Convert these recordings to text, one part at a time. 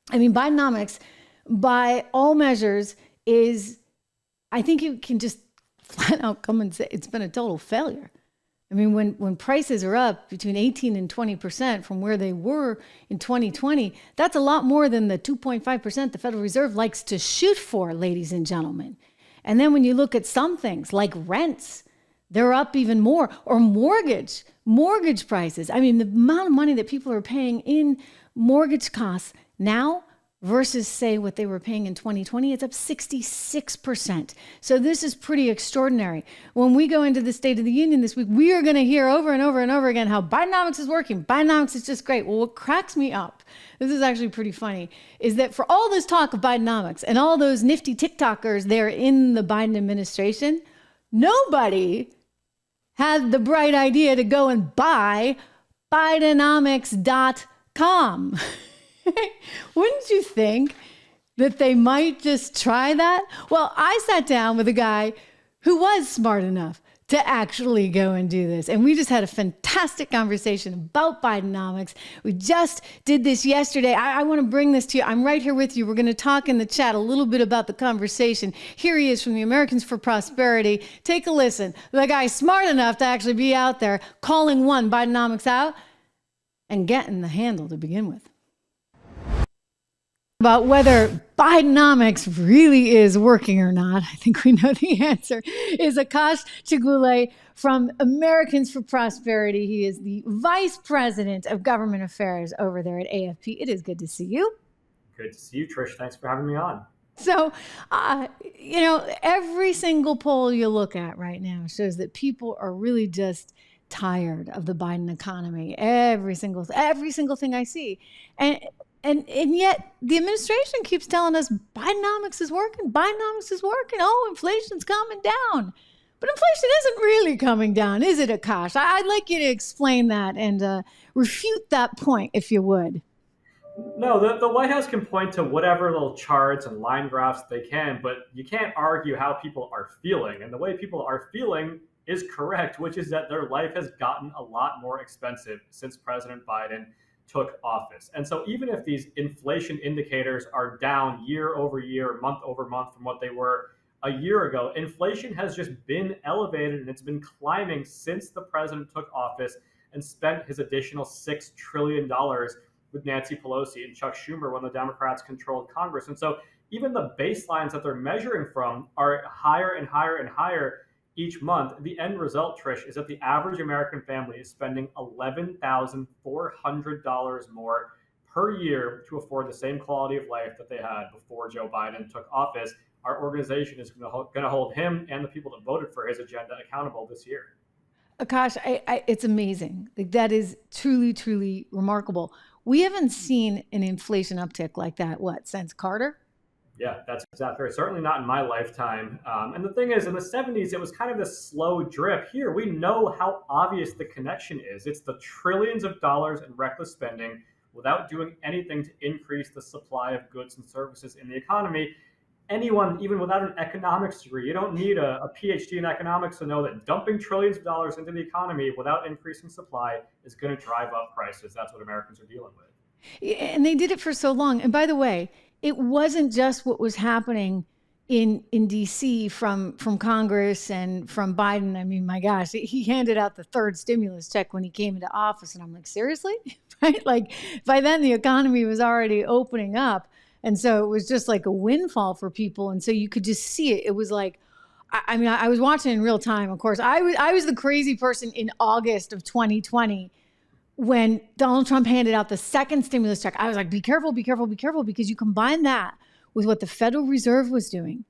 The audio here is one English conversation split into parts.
I mean, Bidenomics, by all measures, is, I think you can just flat out come and say it's been a total failure. I mean, when prices are up between 18 and 20% from where they were in 2020, that's a lot more than the 2.5% the Federal Reserve likes to shoot for, ladies and gentlemen. And then when you look at some things like rents, they're up even more, or mortgage prices. I mean, the amount of money that people are paying in mortgage costs now versus, say, what they were paying in 2020, it's up 66%. So this is pretty extraordinary. When we go into the State of the Union this week, we are going to hear over and over and over again how Bidenomics is working. Bidenomics is just great. Well, what cracks me up, this is actually pretty funny, is that for all this talk of Bidenomics and all those nifty TikTokers there in the Biden administration, nobody had the bright idea to go and buy Bidenomics.com. Wouldn't you think that they might just try that? Well, I sat down with a guy who was smart enough to actually go and do this. And we just had a fantastic conversation about Bidenomics. We just did this yesterday. I want to bring this to you. I'm right here with you. We're going to talk in the chat a little bit about the conversation. Here he is from the Americans for Prosperity. Take a listen. The guy's smart enough to actually be out there calling one Bidenomics out and getting the handle to begin with. About whether Bidenomics really is working or not, I think we know the answer, is Akash Chigule from Americans for Prosperity. He is the Vice President of Government Affairs over there at AFP. It is good to see you. Good to see you, Trish. Thanks for having me on. So, every single poll you look at right now shows that people are really just tired of the Biden economy. Every single thing I see. And yet the administration keeps telling us Bidenomics is working. Bidenomics is working. Oh, inflation's coming down. But inflation isn't really coming down, is it, Akash? I'd like you to explain that and refute that point, if you would. No, the White House can point to whatever little charts and line graphs they can, but you can't argue how people are feeling. And the way people are feeling is correct, which is that their life has gotten a lot more expensive since President Biden took office. And so even if these inflation indicators are down year over year, month over month from what they were a year ago, inflation has just been elevated and it's been climbing since the president took office and spent his additional $6 trillion with Nancy Pelosi and Chuck Schumer when the Democrats controlled Congress. And so even the baselines that they're measuring from are higher and higher and higher each month. The end result, Trish, is that the average American family is spending $11,400 more per year to afford the same quality of life that they had before Joe Biden took office. Our organization is going to hold him and the people that voted for his agenda accountable this year. Akash, it's amazing. Like, that is truly, truly remarkable. We haven't seen an inflation uptick like that, since Carter? Yeah, that's exactly right. Certainly not in my lifetime. And the thing is, in the 70s, it was kind of this slow drip. Here, we know how obvious the connection is. It's the trillions of dollars in reckless spending without doing anything to increase the supply of goods and services in the economy. Anyone, even without an economics degree, you don't need a PhD in economics to know that dumping trillions of dollars into the economy without increasing supply is going to drive up prices. That's what Americans are dealing with. And they did it for so long. And by the way, it wasn't just what was happening in DC from Congress and from Biden. I mean, my gosh, he handed out the third stimulus check when he came into office. And I'm like, seriously? Right? Like, by then the economy was already opening up. And so it was just like a windfall for people. And so you could just see it. It was like, I was watching in real time, of course. I was the crazy person in August of 2020 when Donald Trump handed out the second stimulus check. I was like, be careful, be careful, be careful, because you combine that with what the Federal Reserve was doing,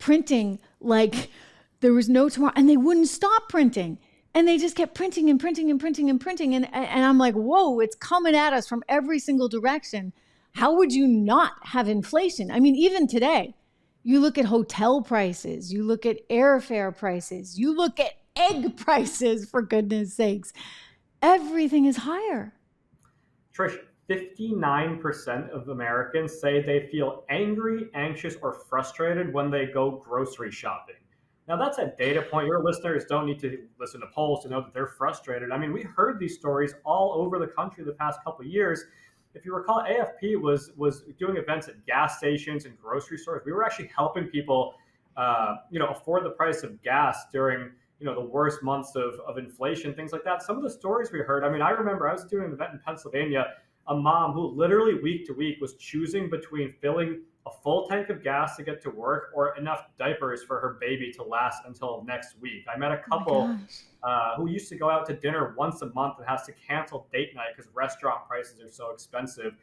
printing like there was no tomorrow, and they wouldn't stop printing. And they just kept printing and printing and printing and printing. And I'm like, whoa, it's coming at us from every single direction. How would you not have inflation? I mean, even today, you look at hotel prices, you look at airfare prices, you look at egg prices, for goodness sakes. Everything is higher. Trish, 59% of Americans say they feel angry, anxious, or frustrated when they go grocery shopping. Now, that's a data point. Your listeners don't need to listen to polls to know that they're frustrated. I mean, we heard these stories all over the country the past couple of years. if you recall, AFP was doing events at gas stations and grocery stores. We were actually helping people, afford the price of gas during the worst months of inflation, things like that. Some of the stories we heard. I mean, I remember I was doing an event in Pennsylvania. A mom who literally week to week was choosing between filling a full tank of gas to get to work or enough diapers for her baby to last until next week. I met a Oh my couple gosh. who used to go out to dinner once a month and has to cancel date night because restaurant prices are so expensive.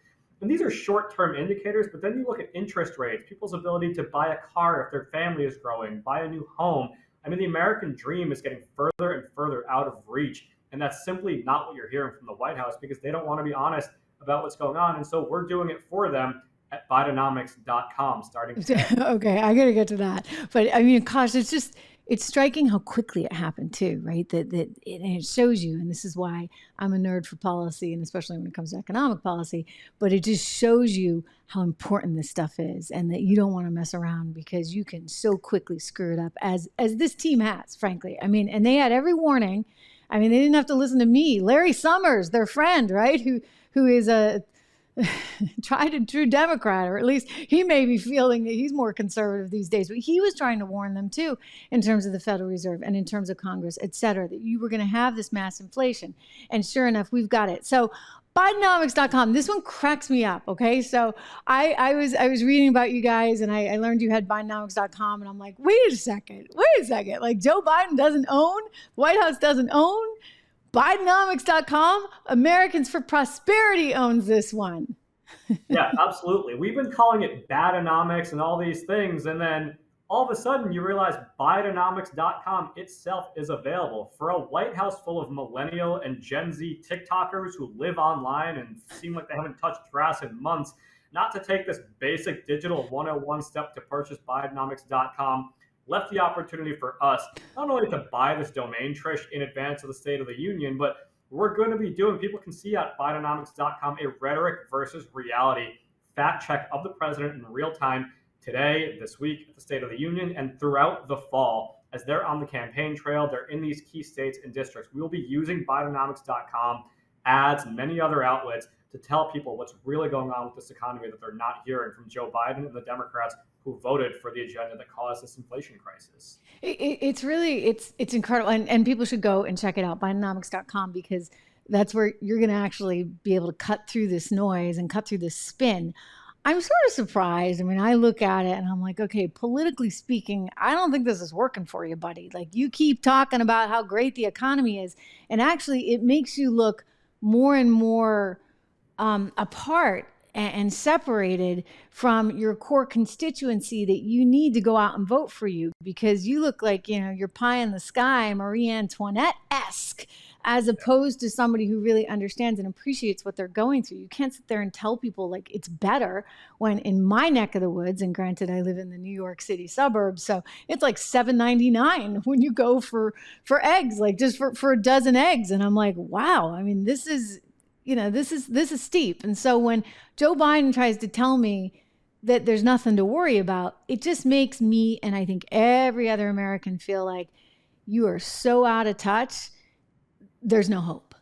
And these are short-term indicators, but then you look at interest rates, people's ability to buy a car if their family is growing, buy a new home. I mean, the American dream is getting further and further out of reach, and that's simply not what you're hearing from the White House because they don't want to be honest about what's going on. And so we're doing it for them at Bidenomics.com starting today. Okay, I got to get to that. But I mean, gosh, it's striking how quickly it happened too, right? And it shows you, and this is why I'm a nerd for policy, and especially when it comes to economic policy, but it just shows you how important this stuff is and that you don't want to mess around because you can so quickly screw it up as this team has, frankly. I mean, and they had every warning. I mean, they didn't have to listen to me. Larry Summers, their friend, right? Who is a tried and true Democrat, or at least he may be feeling that he's more conservative these days, but he was trying to warn them too in terms of the Federal Reserve and in terms of Congress, et cetera, that you were going to have this mass inflation. And sure enough, we've got it. So Bidenomics.com, this one cracks me up. Okay. So I was reading about you guys and I learned you had Bidenomics.com and I'm like, wait a second. Like Joe Biden doesn't own, White House doesn't own Bidenomics.com. Americans for Prosperity owns this one. Yeah, absolutely. We've been calling it Badanomics and all these things, and then all of a sudden you realize Bidenomics.com itself is available for a White House full of millennial and Gen Z TikTokers who live online and seem like they haven't touched grass in months. Not to take this basic digital 101 step to purchase Bidenomics.com left the opportunity for us not only to buy this domain, Trish, in advance of the State of the Union, but we're going to be doing, people can see at Bidenomics.com, a rhetoric versus reality fact check of the president in real time today, this week at the State of the Union, and throughout the fall. As they're on the campaign trail, they're in these key states and districts. We will be using Bidenomics.com, ads, and many other outlets to tell people what's really going on with this economy that they're not hearing from Joe Biden and the Democrats who voted for the agenda that caused this inflation crisis. It's really, it's incredible. And people should go and check it out, Bidenomics.com, because that's where you're going to actually be able to cut through this noise and cut through this spin. I'm sort of surprised. I mean, I look at it and I'm like, okay, politically speaking, I don't think this is working for you, buddy. Like you keep talking about how great the economy is. And actually it makes you look more and more apart and separated from your core constituency that you need to go out and vote for you because you look like, you're pie in the sky, Marie Antoinette-esque, as opposed to somebody who really understands and appreciates what they're going through. You can't sit there and tell people like it's better when in my neck of the woods, and granted I live in the New York City suburbs, so it's like $7.99 when you go for eggs, like just for a dozen eggs. And I'm like, wow, I mean, this is steep. And so when Joe Biden tries to tell me that there's nothing to worry about, it just makes me, and I think every other American, feel like you are so out of touch. There's no hope.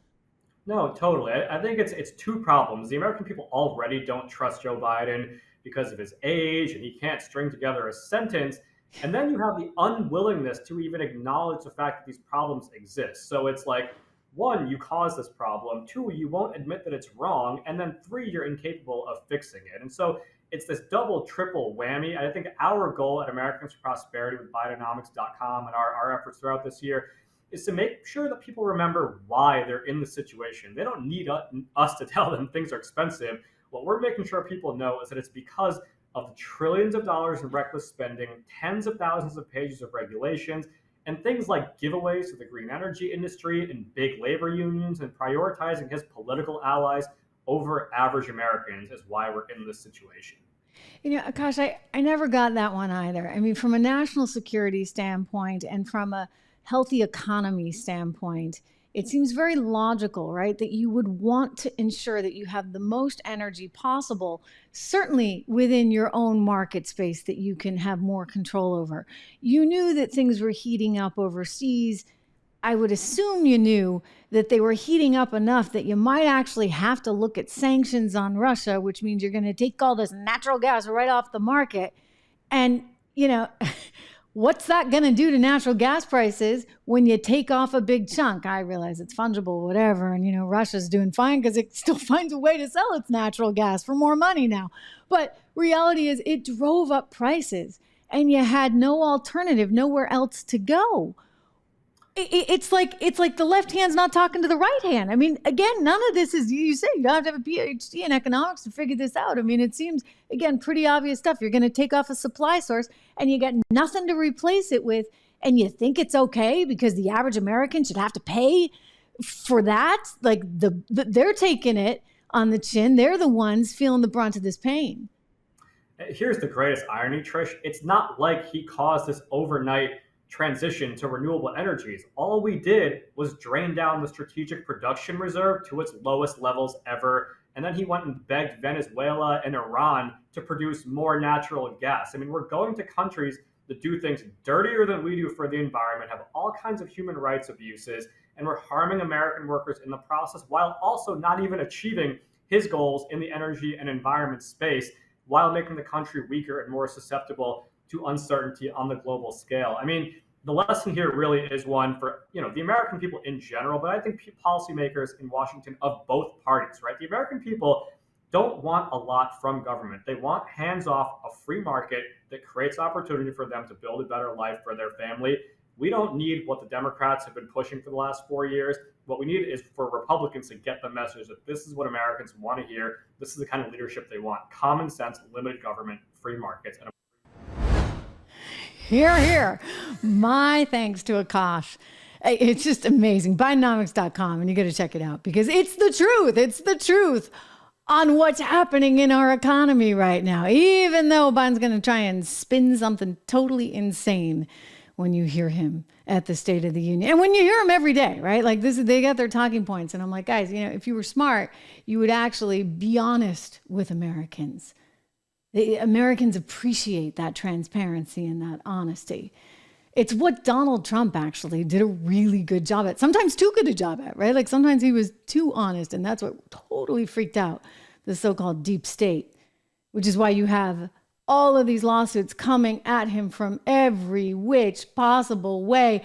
No, totally. I think it's two problems. The American people already don't trust Joe Biden because of his age, and he can't string together a sentence. And then you have the unwillingness to even acknowledge the fact that these problems exist. So it's like, one, you caused this problem. Two, you won't admit that it's wrong. And then three, you're incapable of fixing it. And so it's this double, triple whammy. I think our goal at Americans for Prosperity with Bidenomics.com and our efforts throughout this year is to make sure that people remember why they're in the situation. They don't need us to tell them things are expensive. What we're making sure people know is that it's because of the trillions of dollars in reckless spending, tens of thousands of pages of regulations, and things like giveaways to the green energy industry and big labor unions, and prioritizing his political allies over average Americans is why we're in this situation. Gosh, I never got that one either. I mean, from a national security standpoint and from a healthy economy standpoint, it seems very logical, right? That you would want to ensure that you have the most energy possible, certainly within your own market space that you can have more control over. You knew that things were heating up overseas I would assume you knew that they were heating up enough that you might actually have to look at sanctions on Russia, which means you're going to take all this natural gas right off the market. And, you know, what's that going to do to natural gas prices when you take off a big chunk? I realize it's fungible, whatever. And, you know, Russia's doing fine because it still finds a way to sell its natural gas for more money now. But reality is it drove up prices and you had no alternative, nowhere else to go. It's like the left hand's not talking to the right hand. I mean, again, none of this is, you say you don't have to have a PhD in economics to figure this out. I mean, it seems, again, pretty obvious stuff. You're going to take off a supply source and you got nothing to replace it with. And you think it's okay because the average American should have to pay for that? Like they're taking it on the chin. They're the ones feeling the brunt of this pain. Here's the greatest irony, Trish. It's not like he caused this overnight transition to renewable energies. All we did was drain down the strategic production reserve to its lowest levels ever. And then he went and begged Venezuela and Iran to produce more natural gas. I mean, we're going to countries that do things dirtier than we do for the environment, have all kinds of human rights abuses, and we're harming American workers in the process while also not even achieving his goals in the energy and environment space, while making the country weaker and more susceptible to uncertainty on the global scale. I mean, the lesson here really is one for, you know, the American people in general, but I think policymakers in Washington of both parties, right? The American people don't want a lot from government. They want hands off a free market that creates opportunity for them to build a better life for their family. We don't need what the Democrats have been pushing for the last 4 years. What we need is for Republicans to get the message that this is what Americans want to hear. This is the kind of leadership they want. Common sense, limited government, free markets, and Hear, hear. My thanks to Akash. It's just amazing. Bidenomics.com, and you got to check it out because it's the truth. It's the truth on what's happening in our economy right now, even though Biden's going to try and spin something totally insane when you hear him at the State of the Union. And when you hear him every day, right? Like this, they got their talking points. And I'm like, guys, you know, if you were smart, you would actually be honest with Americans. The Americans appreciate that transparency and that honesty. It's what Donald Trump actually did a really good job at. Sometimes too good a job at, right? Like sometimes he was too honest, and that's what totally freaked out the so-called deep state, which is why you have all of these lawsuits coming at him from every which possible way.